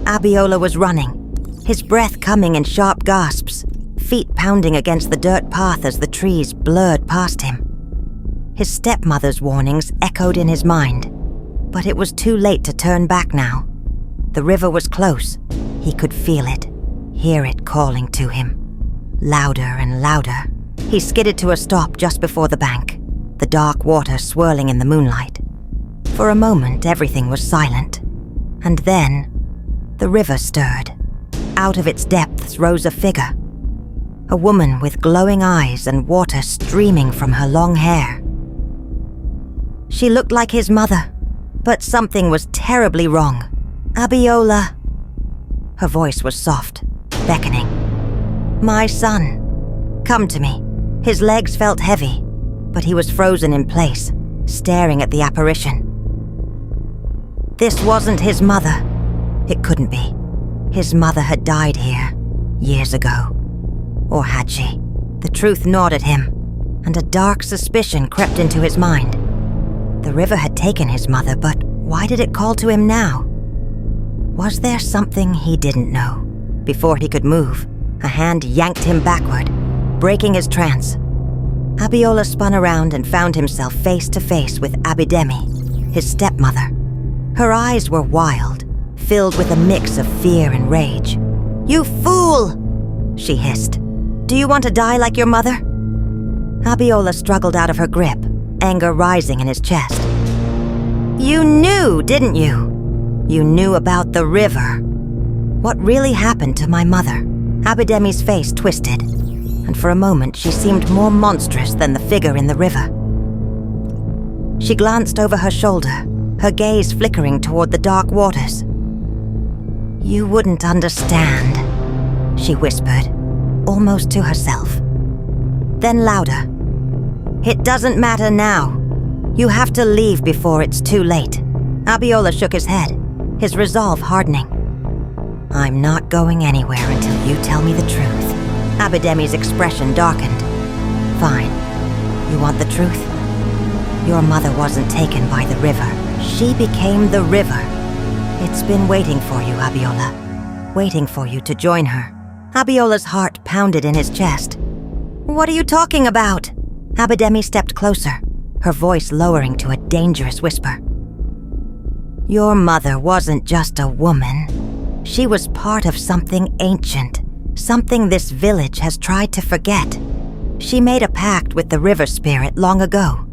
Abiola was running, his breath coming in sharp gasps, feet pounding against the dirt path as the trees blurred past him. His stepmother's warnings echoed in his mind, but it was too late to turn back now. The river was close. He could feel it, hear it calling to him. Louder and louder. He skidded to a stop just before the bank, the dark water swirling in the moonlight. For a moment, everything was silent. And then, the river stirred. Out of its depths rose a figure. A woman with glowing eyes and water streaming from her long hair. She looked like his mother, but something was terribly wrong. Abiola. Her voice was soft, beckoning. My son, come to me. His legs felt heavy, but he was frozen in place, staring at the apparition. This wasn't his mother. It couldn't be. His mother had died here, years ago. Or had she? The truth gnawed at him, and a dark suspicion crept into his mind. The river had taken his mother, but why did it call to him now? Was there something he didn't know? Before he could move, a hand yanked him backward, breaking his trance. Abiola spun around and found himself face to face with Abidemi, his stepmother. Her eyes were wild, filled with a mix of fear and rage. You fool! She hissed. Do you want to die like your mother? Abiola struggled out of her grip, anger rising in his chest. You knew, didn't you? You knew about the river. What really happened to my mother? Abidemi's face twisted, and for a moment she seemed more monstrous than the figure in the river. She glanced over her shoulder, her gaze flickering toward the dark waters. You wouldn't understand, she whispered, almost to herself. Then louder. It doesn't matter now. You have to leave before it's too late. Abiola shook his head, his resolve hardening. I'm not going anywhere until you tell me the truth. Abidemi's expression darkened. Fine. You want the truth? Your mother wasn't taken by the river. She became the river. It's been waiting for you, Abiola. Waiting for you to join her. Abiola's heart pounded in his chest. What are you talking about? Abidemi stepped closer, her voice lowering to a dangerous whisper. Your mother wasn't just a woman. She was part of something ancient, something this village has tried to forget. She made a pact with the river spirit long ago,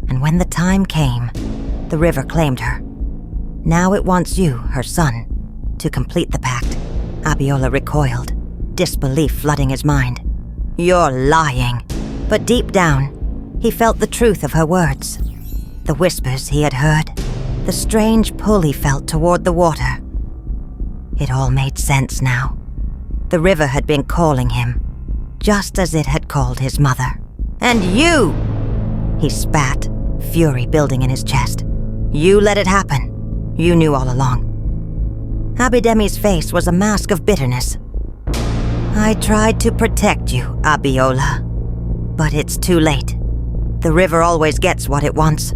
and when the time came, the river claimed her. Now it wants you, her son, to complete the pact. Abiola recoiled, disbelief flooding his mind. You're lying. But deep down, he felt the truth of her words. The whispers he had heard, the strange pull he felt toward the water. It all made sense now. The river had been calling him, just as it had called his mother. And you! He spat, fury building in his chest. You let it happen. You knew all along. Abidemi's face was a mask of bitterness. I tried to protect you, Abiola. But it's too late. The river always gets what it wants.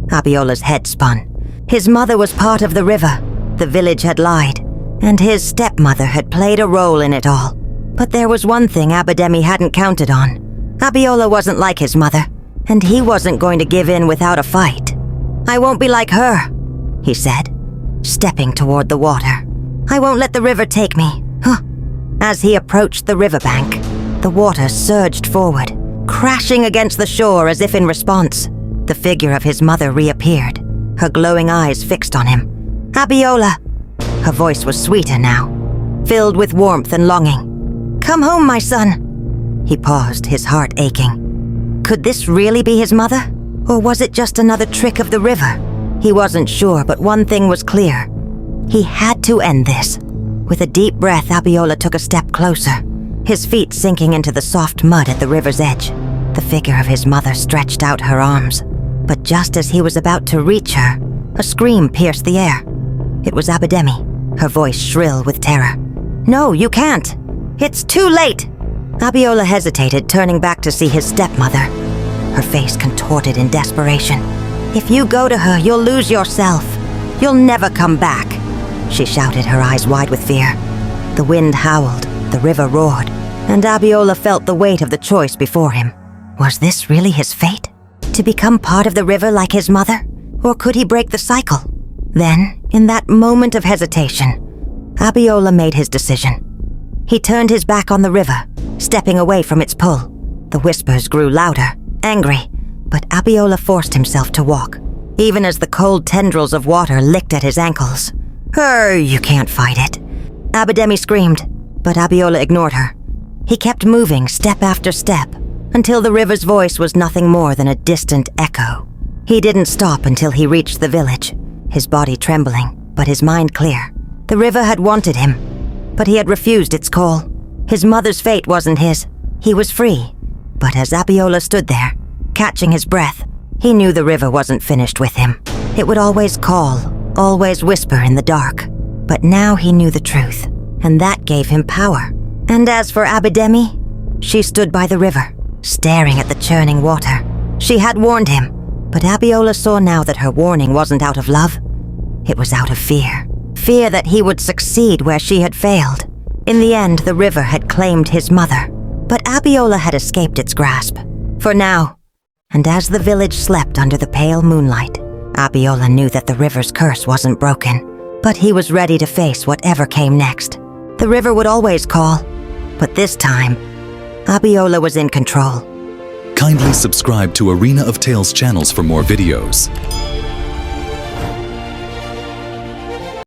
Abiola's head spun. His mother was part of the river. The village had lied, and his stepmother had played a role in it all. But there was one thing Abidemi hadn't counted on. Abiola wasn't like his mother, and he wasn't going to give in without a fight. I won't be like her, he said, stepping toward the water. I won't let the river take me. As he approached the riverbank, the water surged forward, crashing against the shore as if in response. The figure of his mother reappeared, her glowing eyes fixed on him. Abiola! Her voice was sweeter now, filled with warmth and longing. Come home, my son. He paused, his heart aching. Could this really be his mother? Or was it just another trick of the river? He wasn't sure, but one thing was clear. He had to end this. With a deep breath, Abiola took a step closer, his feet sinking into the soft mud at the river's edge. The figure of his mother stretched out her arms, but just as he was about to reach her, a scream pierced the air. It was Abidemi, her voice shrill with terror. No, you can't! It's too late! Abiola hesitated, turning back to see his stepmother, her face contorted in desperation. If you go to her, you'll lose yourself. You'll never come back. she shouted, her eyes wide with fear. The wind howled, the river roared, and Abiola felt the weight of the choice before him. Was this really his fate? To become part of the river like his mother? Or could he break the cycle? Then, in that moment of hesitation, Abiola made his decision. He turned his back on the river, stepping away from its pull. The whispers grew louder, angry, but Abiola forced himself to walk, even as the cold tendrils of water licked at his ankles. You can't fight it," Abidemi screamed, but Abiola ignored her. He kept moving step after step, until the river's voice was nothing more than a distant echo. He didn't stop until he reached the village, his body trembling, but his mind clear. The river had wanted him, but he had refused its call. His mother's fate wasn't his. He was free. But as Abiola stood there, catching his breath, he knew the river wasn't finished with him. It would always call, always whisper in the dark. But now he knew the truth, and that gave him power. And as for Abidemi, she stood by the river, staring at the churning water. She had warned him, but Abiola saw now that her warning wasn't out of love. It was out of fear. Fear that he would succeed where she had failed. In the end, the river had claimed his mother, but Abiola had escaped its grasp. For now. And as the village slept under the pale moonlight, Abiola knew that the river's curse wasn't broken, but he was ready to face whatever came next. The river would always call, but this time, Abiola was in control. Kindly subscribe to Arena of Tales channels for more videos.